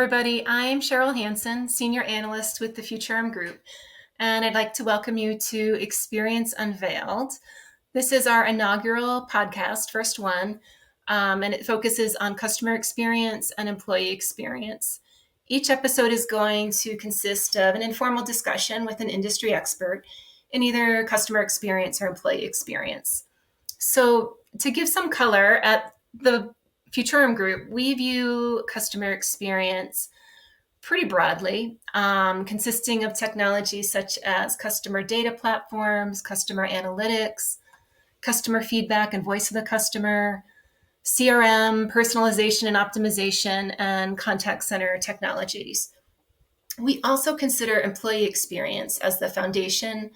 everybody. I'm Sherril Hanson, Senior Analyst with the Futurum Group, and I'd like to welcome you to Experience Unveiled. This is our inaugural podcast, first one, and it focuses on customer experience and employee experience. Each episode is going to consist of an informal discussion with an industry expert in either customer experience or employee experience. So to give some color, at the Futurum Group, we view customer experience pretty broadly, consisting of technologies such as customer data platforms, customer analytics, customer feedback and voice of the customer, CRM, personalization and optimization, and contact center technologies. We also consider employee experience as the foundation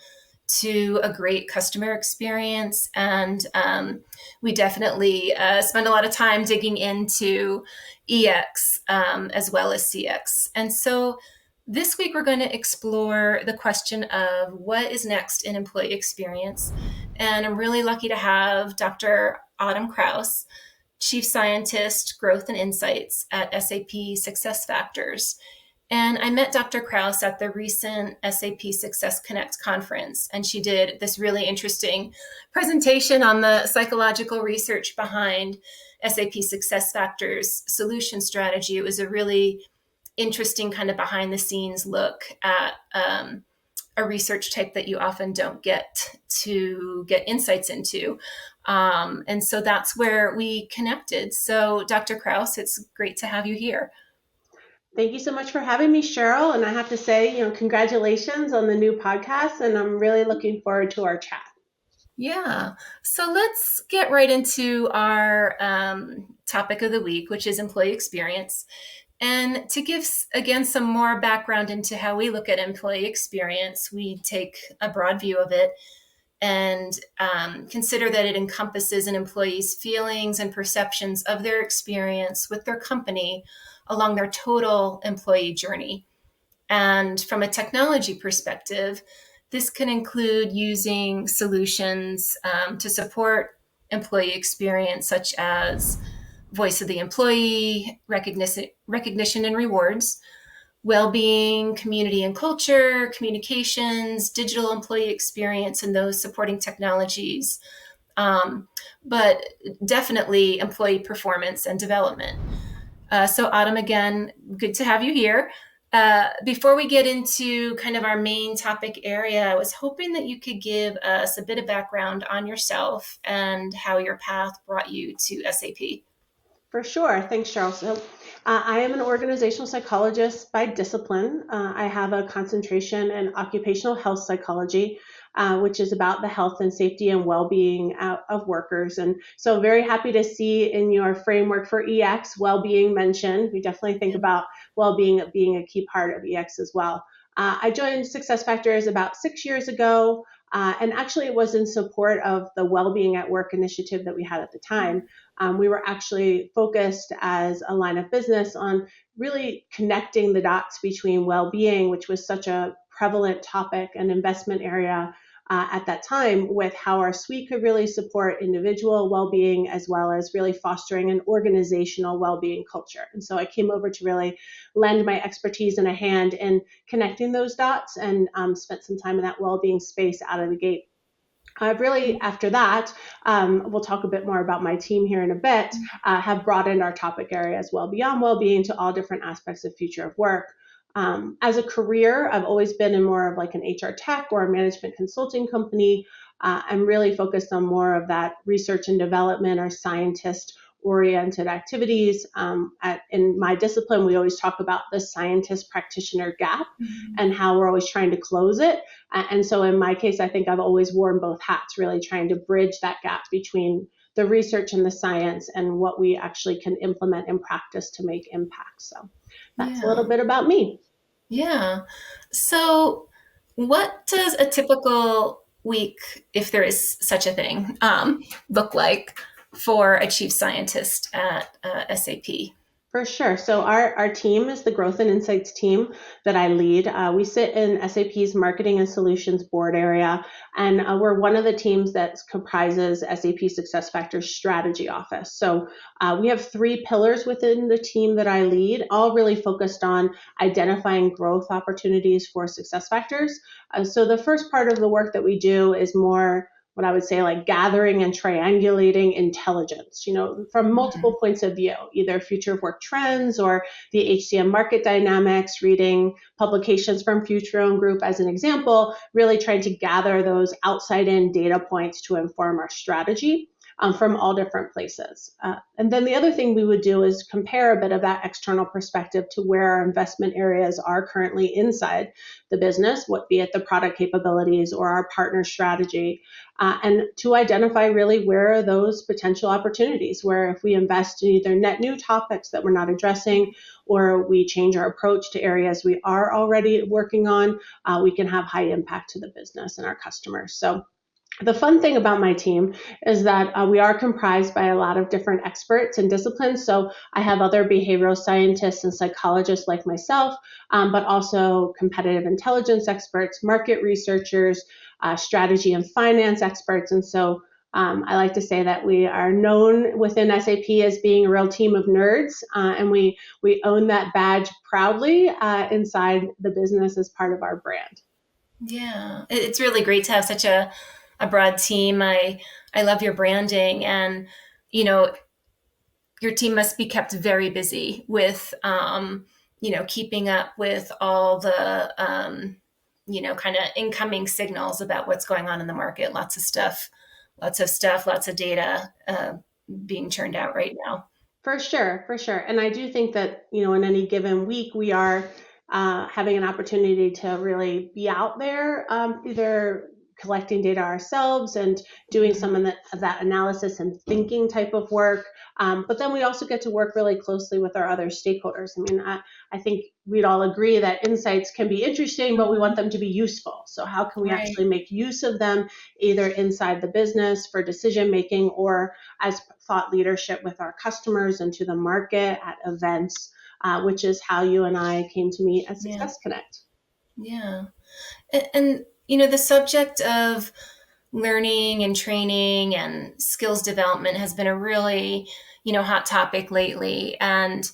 to a great customer experience. And we definitely spend a lot of time digging into EX as well as CX. And so this week, we're going to explore the question of what is next in employee experience. And I'm really lucky to have Dr. Krauss, Chief Scientist, Growth and Insights at SAP SuccessFactors. And I met Dr. Krauss at the recent SAP Success Connect conference, and she did this really interesting presentation on the psychological research behind SAP SuccessFactors solution strategy. It was a really interesting kind of behind the scenes look at a research type that you often don't get to get insights into. And so that's where we connected. So Dr. Krauss, it's great to have you here. Thank you so much for having me, Sherril. And I have to say, congratulations on the new podcast. And I'm really looking forward to our chat. Yeah. So let's get right into our topic of the week, which is employee experience. And to give, again, some more background into how we look at employee experience, we take a broad view of it and consider that it encompasses an employee's feelings and perceptions of their experience with their company along their total employee journey. And from a technology perspective, this can include using solutions to support employee experience, such as voice of the employee, recognition and rewards, well-being, community and culture, communications, digital employee experience, and those supporting technologies, but definitely employee performance and development. So Autumn, again, good to have you here. Before we get into kind of our main topic area, I was hoping that you could give us a bit of background on yourself and how your path brought you to SAP. For sure. Thanks, Sherril. So I am an organizational psychologist by discipline. I have a concentration in occupational health psychology, which is about the health and safety and well-being of workers. And so very happy to see in your framework for EX, well-being mentioned. We definitely think about well-being being a key part of EX as well. I joined SuccessFactors about 6 years ago. And actually, it was in support of the Wellbeing at Work initiative that we had at the time. We were actually focused as a line of business on really connecting the dots between well-being, which was such a prevalent topic and investment area at that time, with how our suite could really support individual well-being as well as really fostering an organizational well-being culture. And so I came over to really lend my expertise and a hand in connecting those dots and spent some time in that well-being space out of the gate. I've really, after that, we'll talk a bit more about my team here in a bit, have broadened our topic area as well, beyond well-being to all different aspects of future of work. As a career, I've always been in more of like an HR tech or a management consulting company. I'm really focused on more of that research and development or scientist-oriented activities. In my discipline, we always talk about the scientist-practitioner gap and how we're always trying to close it. And so in my case, I think I've always worn both hats, really trying to bridge that gap between the research and the science and what we actually can implement in practice to make impact. So that's a little bit about me. Yeah. So what does a typical week, if there is such a thing, look like for a chief scientist at SAP? For sure. So our team is the Growth and Insights team that I lead. We sit in SAP's Marketing and Solutions board area, and we're one of the teams that comprises SAP SuccessFactors Strategy Office. So we have three pillars within the team that I lead, all really focused on identifying growth opportunities for SuccessFactors. So the first part of the work that we do is more what I would say like gathering and triangulating intelligence, from multiple points of view, either future of work trends or the HCM market dynamics, reading publications from Futurum Group as an example, really trying to gather those outside in data points to inform our strategy. From all different places. And then the other thing we would do is compare a bit of that external perspective to where our investment areas are currently inside the business, what be it the product capabilities or our partner strategy, and to identify really where are those potential opportunities, where if we invest in either net new topics that we're not addressing or we change our approach to areas we are already working on, we can have high impact to the business and our customers. So the fun thing about my team is that we are comprised by a lot of different experts and disciplines. So I have other behavioral scientists and psychologists like myself, but also competitive intelligence experts, market researchers, strategy and finance experts. And so I like to say that we are known within SAP as being a real team of nerds, and we own that badge proudly inside the business as part of our brand. Yeah, it's really great to have such a broad team. I love your branding, and your team must be kept very busy with keeping up with all the kind of incoming signals about what's going on in the market. Lots of stuff, lots of data being churned out right now. For sure, for sure. And I do think that, in any given week, we are having an opportunity to really be out there, either collecting data ourselves and doing some of that analysis and thinking type of work. But then we also get to work really closely with our other stakeholders. I mean, I think we'd all agree that insights can be interesting, but we want them to be useful. So how can we actually make use of them either inside the business for decision making or as thought leadership with our customers and to the market at events, which is how you and I came to meet at Success Connect. Yeah. And the subject of learning and training and skills development has been a really, hot topic lately. And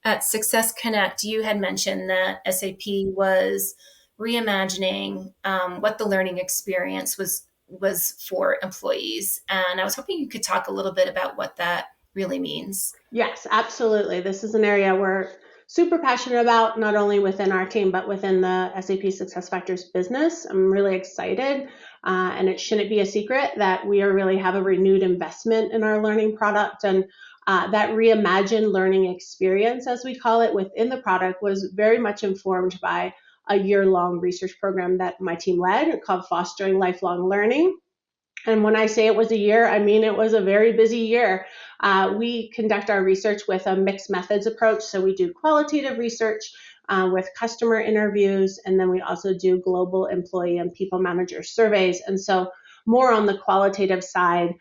at Success Connect, you had mentioned that SAP was reimagining what the learning experience was for employees. And I was hoping you could talk a little bit about what that really means. Yes, absolutely. This is an area we're super passionate about, not only within our team, but within the SAP SuccessFactors business. I'm really excited, and it shouldn't be a secret that we really have a renewed investment in our learning product. And that reimagined learning experience, as we call it, within the product was very much informed by a year-long research program that my team led called Fostering Lifelong Learning. And when I say it was a year, I mean it was a very busy year. We conduct our research with a mixed methods approach. So we do qualitative research with customer interviews, and then we also do global employee and people manager surveys. And so more on the qualitative side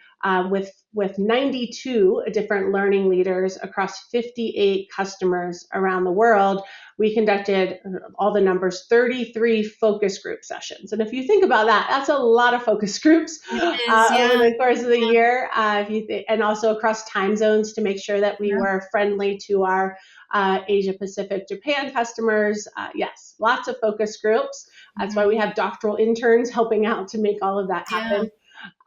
with 92 different learning leaders across 58 customers around the world. We conducted all the numbers, 33 focus group sessions. And if you think about that, that's a lot of focus groups over the course of the year. And also across time zones to make sure that we were friendly to our Asia Pacific, Japan customers. Yes, lots of focus groups. That's why we have doctoral interns helping out to make all of that happen.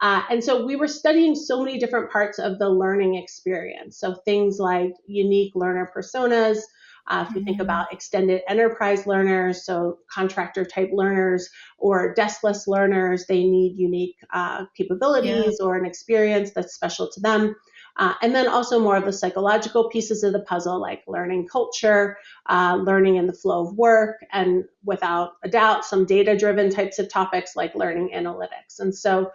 And so we were studying so many different parts of the learning experience. So things like unique learner personas. If you think about extended enterprise learners, so contractor type learners or deskless learners, they need unique capabilities or an experience that's special to them. And then also more of the psychological pieces of the puzzle, like learning culture, learning in the flow of work, and without a doubt, some data-driven types of topics like learning analytics. And so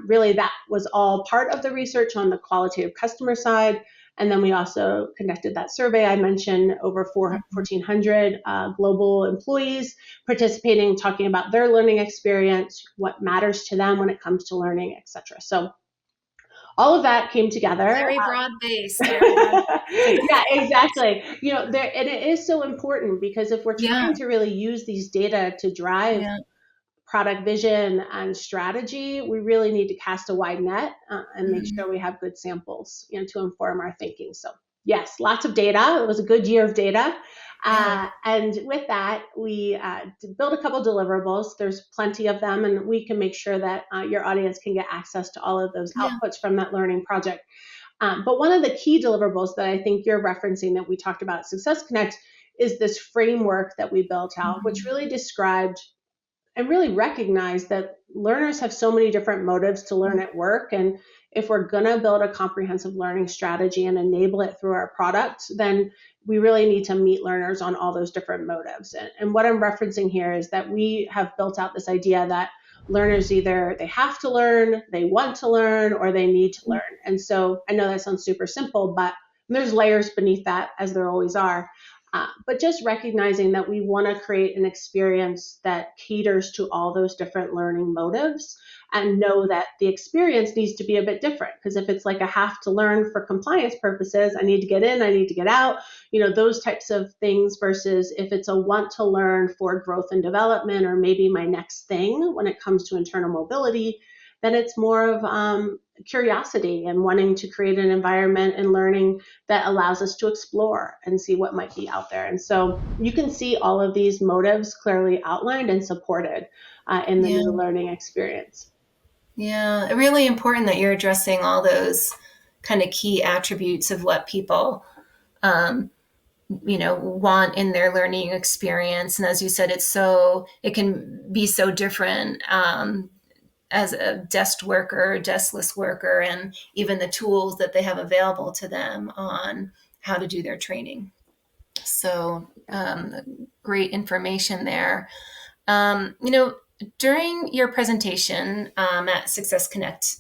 really that was all part of the research on the qualitative customer side. And then we also conducted that survey. I mentioned over 1,400 global employees participating, talking about their learning experience, what matters to them when it comes to learning, et cetera. So all of that came together. Very broad based, very broad based. Yeah, exactly. There, and it is so important because if we're Yeah, trying to really use these data to drive yeah, product vision and strategy, we really need to cast a wide net and make mm, sure we have good samples, to inform our thinking. So yes, lots of data. It was a good year of data. yeah, And with that, we built a couple deliverables. There's plenty of them, and we can make sure that your audience can get access to all of those yeah. outputs from that learning project. But one of the key deliverables that I think you're referencing that we talked about at Success Connect is this framework that we built out, which Mhm. really described and really recognize that learners have so many different motives to learn at work. And if we're going to build a comprehensive learning strategy and enable it through our product, then we really need to meet learners on all those different motives. And what I'm referencing here is that we have built out this idea that learners either they have to learn, they want to learn, or they need to learn. And so I know that sounds super simple, but there's layers beneath that, as there always are. But just recognizing that we want to create an experience that caters to all those different learning motives and know that the experience needs to be a bit different. Because if it's like a have to learn for compliance purposes, I need to get in, I need to get out, those types of things, versus if it's a want to learn for growth and development or maybe my next thing when it comes to internal mobility, then it's more of curiosity and wanting to create an environment and learning that allows us to explore and see what might be out there. And so you can see all of these motives clearly outlined and supported in the Yeah, new learning experience. yeah. Really important that you're addressing all those kind of key attributes of what people, um, want in their learning experience. And as you said, it can be so different, as a desk worker, deskless worker, and even the tools that they have available to them on how to do their training. So, great information there. You know, during your presentation at Success Connect,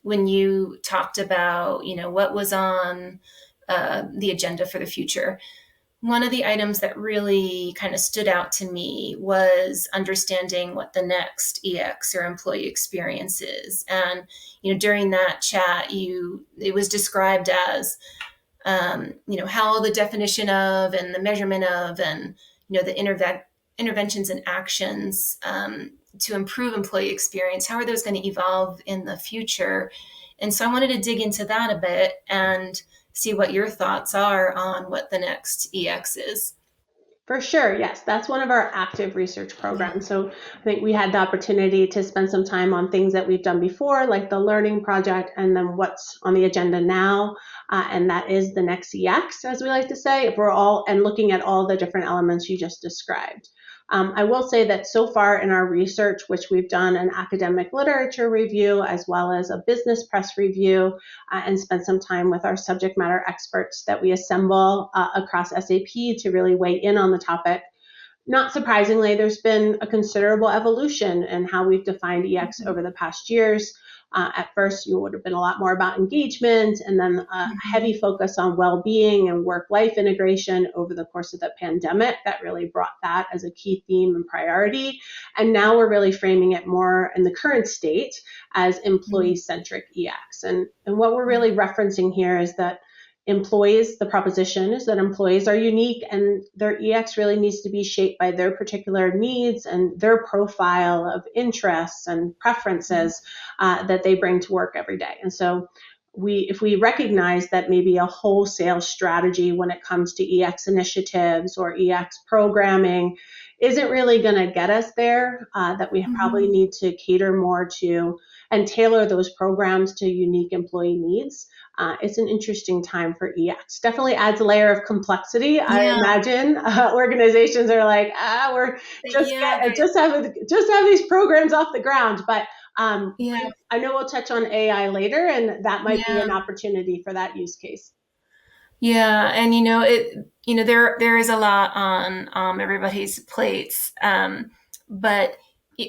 when you talked about, what was on the agenda for the future, one of the items that really kind of stood out to me was understanding what the next EX or employee experience is. And, during that chat, it was described as, how the definition of and the measurement of and, the interventions and actions to improve employee experience, how are those going to evolve in the future? And so I wanted to dig into that a bit and see what your thoughts are on what the next EX is. For sure, yes. That's one of our active research Yeah. programs. So I think we had the opportunity to spend some time on things that we've done before, like the learning project, and then what's on the agenda now. And that is the next EX, as we like to say, if we're all and looking at all the different elements you just described. I will say that so far in our research, which we've done an academic literature review as well as a business press review, and spent some time with our subject matter experts that we assemble across SAP to really weigh in on the topic. Not surprisingly, there's been a considerable evolution in how we've defined EX Mhm. over the past years. At first, you would have been a lot more about engagement, and then a heavy Mhm. focus on well-being and work-life integration over the course of the pandemic. That really brought that as a key theme and priority. And now we're really framing it more in the current state as employee-centric EX. And what we're really referencing here is that the proposition is that employees are unique and their EX really needs to be shaped by their particular needs and their profile of interests and Mhm. preferences that they bring to work every day. And so if we recognize that maybe a wholesale strategy when it comes to EX initiatives or EX programming isn't really going to get us there, that we probably Mhm. need to cater more to and tailor those programs to unique employee needs. It's an interesting time for EX. Definitely adds a layer of complexity. I Yeah, imagine organizations are like, we're yeah, just have these programs off the ground. But yeah, I know we'll touch on AI later, and that might be yeah, an opportunity for that use case. yeah. And there is a lot on everybody's plates. But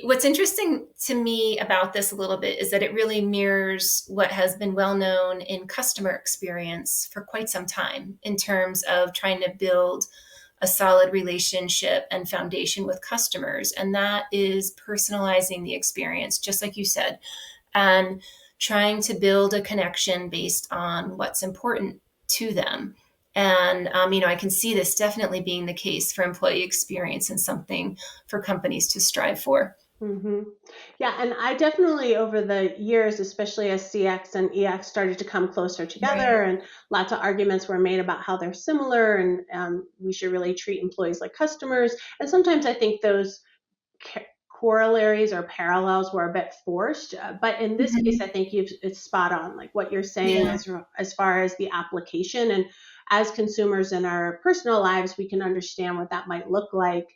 what's interesting to me about this a little bit is that it really mirrors what has been well known in customer experience for quite some time in terms of trying to build a solid relationship and foundation with customers. And that is personalizing the experience, just like you said, and trying to build a connection based on what's important to them. And, I can see this definitely being the case for employee experience and something for companies to strive for. Mm-hmm. Yeah, and I definitely, over the years, especially as CX and EX started to come closer Right. together, and lots of arguments were made about how they're similar, and we should really treat employees like customers. And sometimes I think those corollaries or parallels were a bit forced, but in this case, I think it's spot on, like what you're saying, Yeah. as far as the application. And as consumers in our personal lives, we can understand what that might look like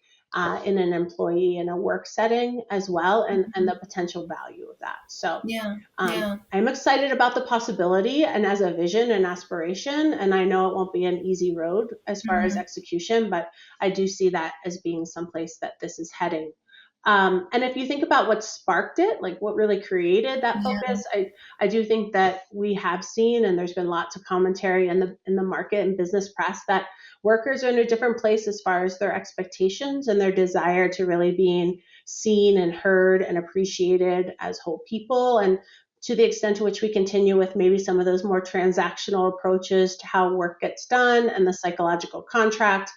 in an employee in a work setting as well, and the potential value of that. So Yeah. Yeah. I'm excited about the possibility and as a vision and aspiration. And I know it won't be an easy road as far as Mhm. execution, but I do see that as being someplace that this is heading. And if you think about what sparked it, like what really created that Yeah. focus, I do think that we have seen, and there's been lots of commentary in the market and business press, that workers are in a different place as far as their expectations and their desire to really being seen and heard and appreciated as whole people. And to the extent to which we continue with maybe some of those more transactional approaches to how work gets done and the psychological contract,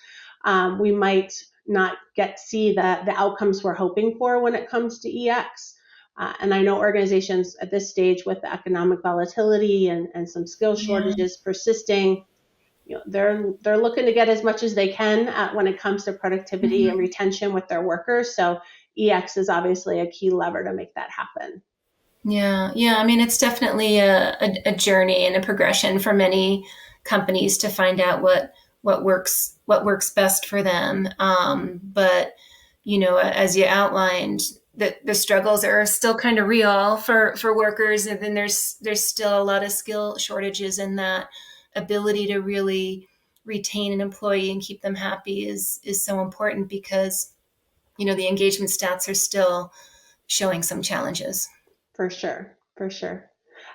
we might not get see the outcomes we're hoping for when it comes to EX. And I know organizations at this stage, with the economic volatility and some skill Yeah. shortages persisting, they're looking to get as much as they can when it comes to productivity and Mhm. retention with their workers. So EX is obviously a key lever to make that happen. Yeah, yeah. It's definitely a journey and a progression for many companies to find out what works best for them. But as you outlined, the struggles are still kind of real for workers, and then there's still a lot of skill shortages, and that ability to really retain an employee and keep them happy is so important because the engagement stats are still showing some challenges. For sure, for sure.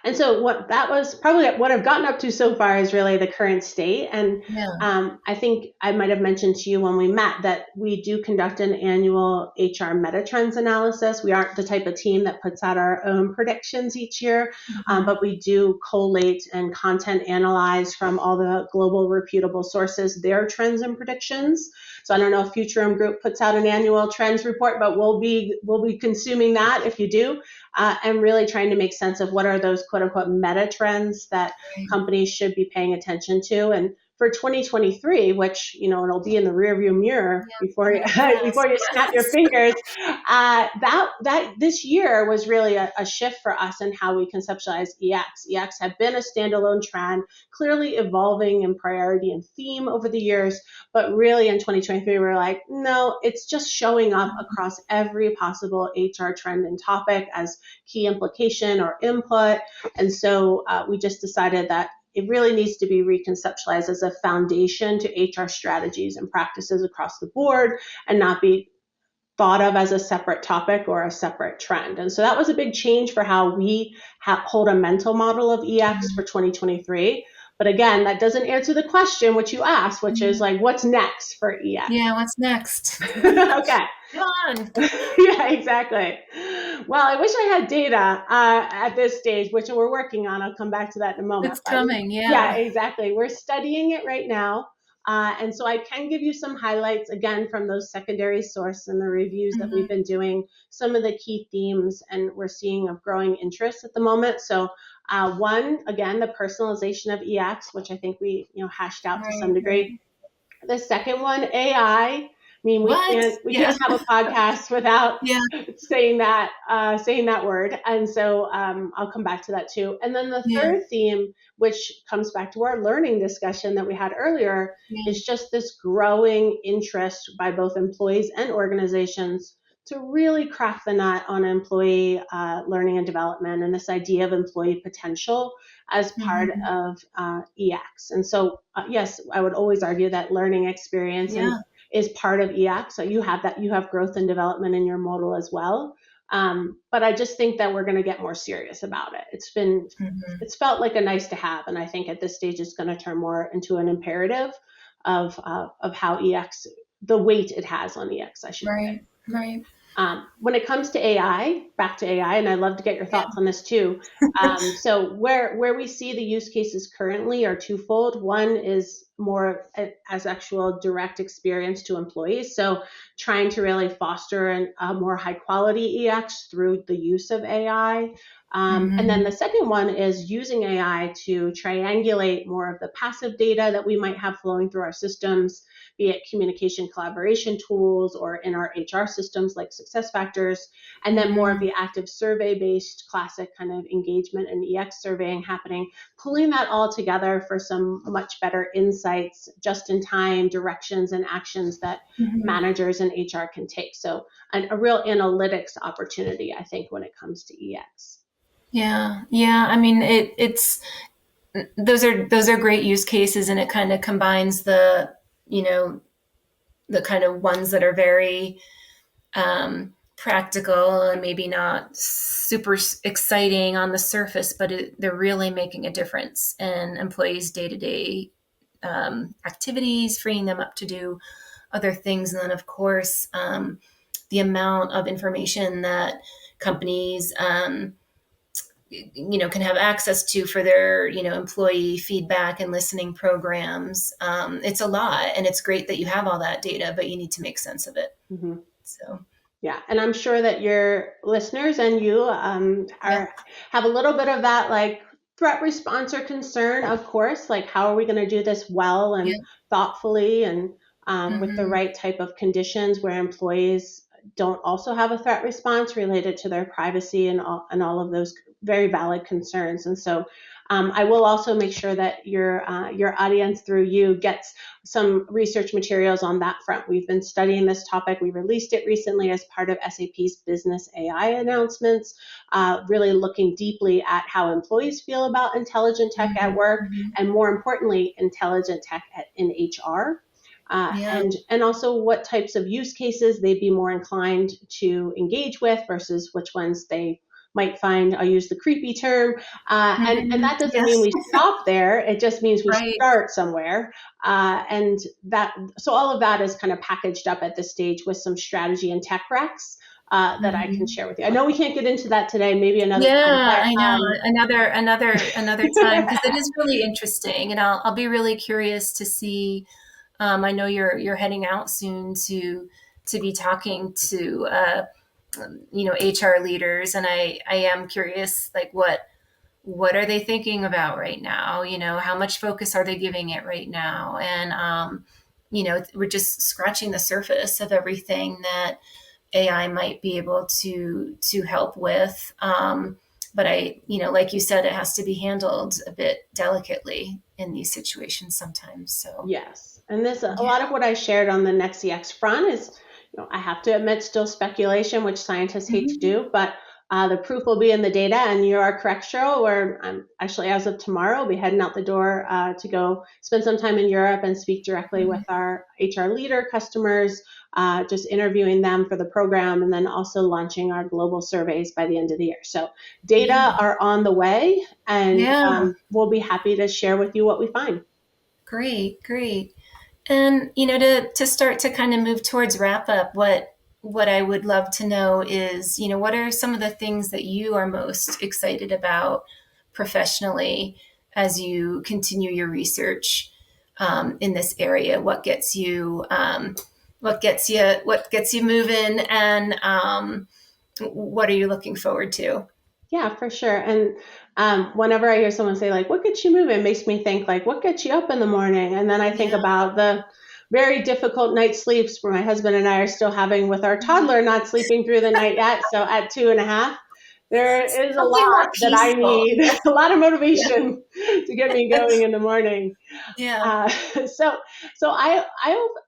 And so what that was probably what I've gotten up to so far is really the current state. And Yeah. I think I might have mentioned to you when we met that we do conduct an annual HR meta trends analysis. We aren't the type of team that puts out our own predictions each year, Mhm. but we do collate and content analyze from all the global reputable sources their trends and predictions. So I don't know if Futurum Group puts out an annual trends report, but we'll be consuming that if you do, and really trying to make sense of what are those quote unquote meta trends that Right. companies should be paying attention to. And for 2023, which it'll be in the rearview mirror before you Coming up fast. before you snap your Yes. fingers, that this year was really a shift for us in how we conceptualize EX. EX had been a standalone trend, clearly evolving in priority and theme over the years, but really in 2023, we're like, no, it's just showing up across every possible HR trend and topic as key implication or input. And so we just decided that it really needs to be reconceptualized as a foundation to HR strategies and practices across the board, and not be thought of as a separate topic or a separate trend. And so that was a big change for how we hold a mental model of EX for 2023. But again, that doesn't answer the question which you asked, which is like, what's next for EX? Yeah, what's next? Okay. Come on. Yeah, exactly. Well, I wish I had data at this stage, which we're working on. I'll come back to that in a moment. It's But coming. yeah, Yeah. exactly. We're studying it right now. And so I can give you some highlights again from those secondary sources and the reviews that we've Mhm. been doing, some of the key themes, and we're seeing of growing interest at the moment. So one, again, the personalization of EX, which I think we hashed out to some Right, right. degree. The second one, AI. I mean, we What? can't we Yeah. can't have a podcast without Yeah. saying that word, and so I'll come back to that too. And then the Yeah. third theme, which comes back to our learning discussion that we had earlier, Yeah. is just this growing interest by both employees and organizations to really crack the nut on employee learning and development, and this idea of employee potential as part Mhm. of EX. And so, yes, I would always argue that learning experience and Yeah. is part of EX. So you have growth and development in your modal as well. But I just think that we're going to get more serious about it. Mhm. It's felt like a nice to have, and I think at this stage it's going to turn more into an imperative of how EX, the weight it has on EX, I should say. Right. Right. when it comes to AI, back to AI, and I'd love to get your Yeah. thoughts on this too. So where we see the use cases currently are twofold. One is more as actual direct experience to employees. So trying to really foster a more high quality EX through the use of AI. And then the second one is using AI to triangulate more of the passive data that we might have flowing through our systems, be it communication collaboration tools or in our HR systems like SuccessFactors, and then more of the active survey-based classic kind of engagement and EX surveying happening, pulling that all together for some much better insights, just-in-time directions and actions that managers and HR can take. So a real analytics opportunity, I think, when it comes to EX. Yeah. Yeah. I mean, it's those are great use cases, and it kind of combines you know, the kind of ones that are very practical and maybe not super exciting on the surface, but they're really making a difference in employees' day-to-day activities, freeing them up to do other things. And then, of course, the amount of information that companies can have access to for their employee feedback and listening programs. It's a lot, and it's great that you have all that data, but you need to make sense of it. Mm-hmm. So yeah, and I'm sure that your listeners and you yeah, have a little bit of that like threat response or concern, of course, like how are we going to do this well and yeah. thoughtfully and with the right type of conditions where employees don't also have a threat response related to their privacy and all of those very valid concerns. And so I will also make sure that your audience through you gets some research materials on that front. We've been studying this topic. We released it recently as part of SAP's business AI announcements, really looking deeply at how employees feel about intelligent tech at work, and more importantly, intelligent tech in HR. Yeah. And also what types of use cases they'd be more inclined to engage with versus which ones they might find, I'll use the creepy term, and that doesn't mean Yes. we stop there. It just means we Right. start somewhere. And that, so all of that is kind of packaged up at this stage with some strategy and tech recs that I can share with you. I know we can't get into that today, maybe another time, Yeah, but I know. Another time, because it is really interesting, and I'll be really curious to see. I know you're heading out soon to be talking to HR leaders, and I am curious, like what are they thinking about right now? How much focus are they giving it right now? And we're just scratching the surface of everything that AI might be able to help with. But like you said, it has to be handled a bit delicately in these situations sometimes. So yes. And this, a yeah. lot of what I shared on the NextCX front is, I have to admit, still speculation, which scientists hate to do, but the proof will be in the data. And you are correct, Sherril, where I'm actually, as of tomorrow, I'll be heading out the door to go spend some time in Europe and speak directly with our HR leader customers, just interviewing them for the program, and then also launching our global surveys by the end of the year. So data are on the way, and Yeah. we'll be happy to share with you what we find. Great. And to start to kind of move towards wrap up, what I would love to know is, what are some of the things that you are most excited about professionally as you continue your research in this area? What gets you moving, and what are you looking forward to? Yeah, for sure. And whenever I hear someone say, like, what gets you moving, it makes me think, like, what gets you up in the morning? And then I think Yeah. about the very difficult night sleeps where my husband and I are still having with our toddler not sleeping through the night yet. So at 2.5, there is a Something lot more that I peaceful. need, a lot of Yeah. motivation to get me going in the morning. Yeah. Uh, so I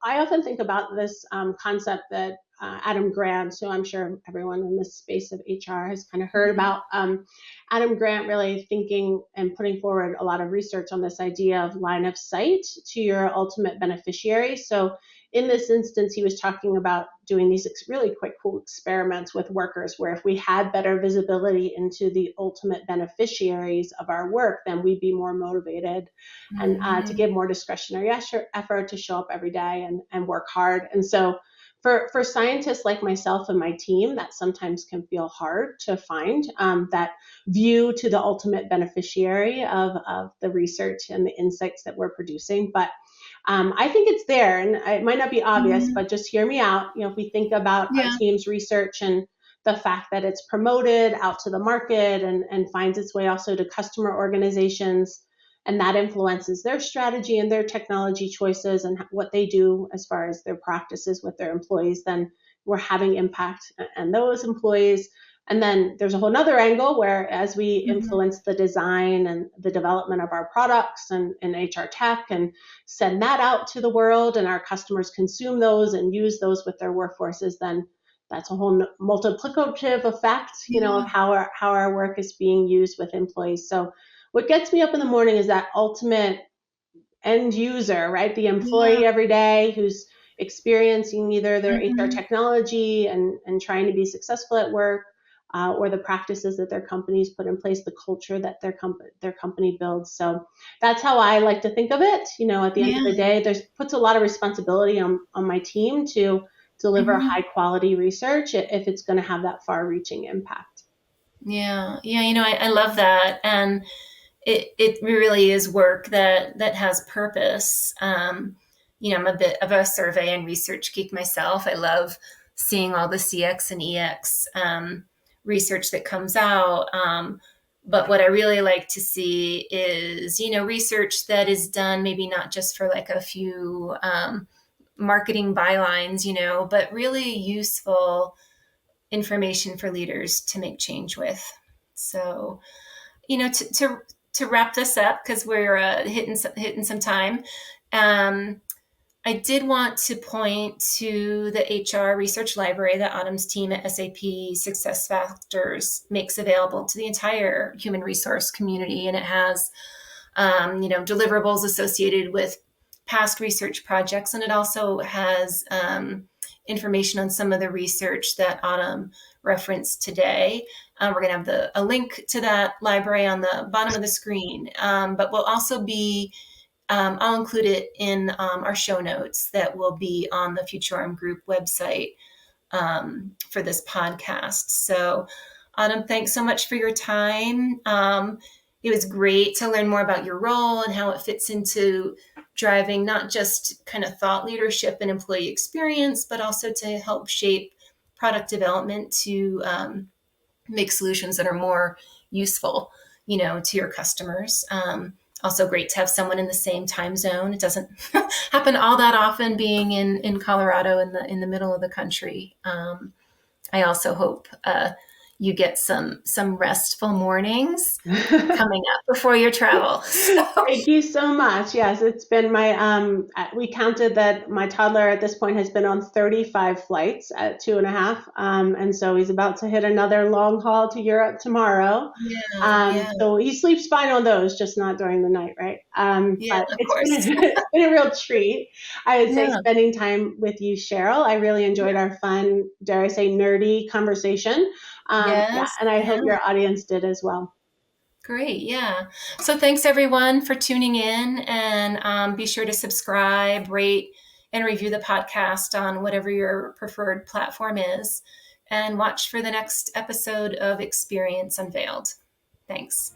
often think about this concept that Adam Grant, so I'm sure everyone in this space of HR has kind of heard about Adam Grant really thinking and putting forward a lot of research on this idea of line of sight to your ultimate beneficiary. So in this instance, he was talking about doing these really quick, cool experiments with workers where if we had better visibility into the ultimate beneficiaries of our work, then we'd be more motivated and to give more discretionary effort to show up every day and work hard. And so for scientists like myself and my team, that sometimes can feel hard to find, that view to the ultimate beneficiary of the research and the insights that we're producing. But I think it's there, and it might not be obvious, Mhm. but just hear me out. If we think about our Yeah. team's research and the fact that it's promoted out to the market and finds its way also to customer organizations, and that influences their strategy and their technology choices and what they do as far as their practices with their employees, then we're having impact on those employees. And then there's a whole nother angle where as we Mhm. influence the design and the development of our products and HR tech and send that out to the world and our customers consume those and use those with their workforces, then that's a whole multiplicative effect, of Yeah. how our work is being used with employees. So what gets me up in the morning is that ultimate end user, right? The Yeah. employee every day who's experiencing either their HR Mhm. technology and trying to be successful at work, or the practices that their companies put in place, the culture that their company builds. So that's how I like to think of it. At the end of Yeah. the day, there's puts a lot of responsibility on my team to deliver Mhm. high quality research if it's going to have that far reaching impact. Yeah. Yeah. I love that. And it really is work that has purpose. I'm a bit of a survey and research geek myself. I love seeing all the CX and EX research that comes out. But what I really like to see is, research that is done maybe not just for like a few marketing bylines, but really useful information for leaders to make change with. So, to wrap this up because we're hitting some time. Um, I did want to point to the HR research library that Autumn's team at SAP SuccessFactors makes available to the entire human resource community, and it has deliverables associated with past research projects, and it also has information on some of the research that Autumn referenced today. We're going to have a link to that library on the bottom of the screen, but we'll also be I'll include it in our show notes that will be on the Futurum Group website for this podcast. So, Autumn, thanks so much for your time. It was great to learn more about your role and how it fits into driving not just kind of thought leadership and employee experience, but also to help shape product development to make solutions that are more useful, to your customers. Also great to have someone in the same time zone. It doesn't happen all that often being in Colorado in the middle of the country. I also hope you get some restful mornings coming up before your travel. So, Thank you so much. Yes, it's been we counted that my toddler at this point has been on 35 flights at 2.5. And so he's about to hit another long haul to Europe tomorrow. yeah, yeah, So he sleeps fine on those, just not during the night, right? yeah, But of it's been course. it's been a real treat. I would say Yeah, spending time with you, Sherril. I really enjoyed our fun, dare I say, nerdy conversation. Yeah, yes, and I yeah. hope your audience did as well. Great, yeah. So thanks everyone for tuning in, and be sure to subscribe, rate, and review the podcast on whatever your preferred platform is, and watch for the next episode of Experience Unveiled. Thanks.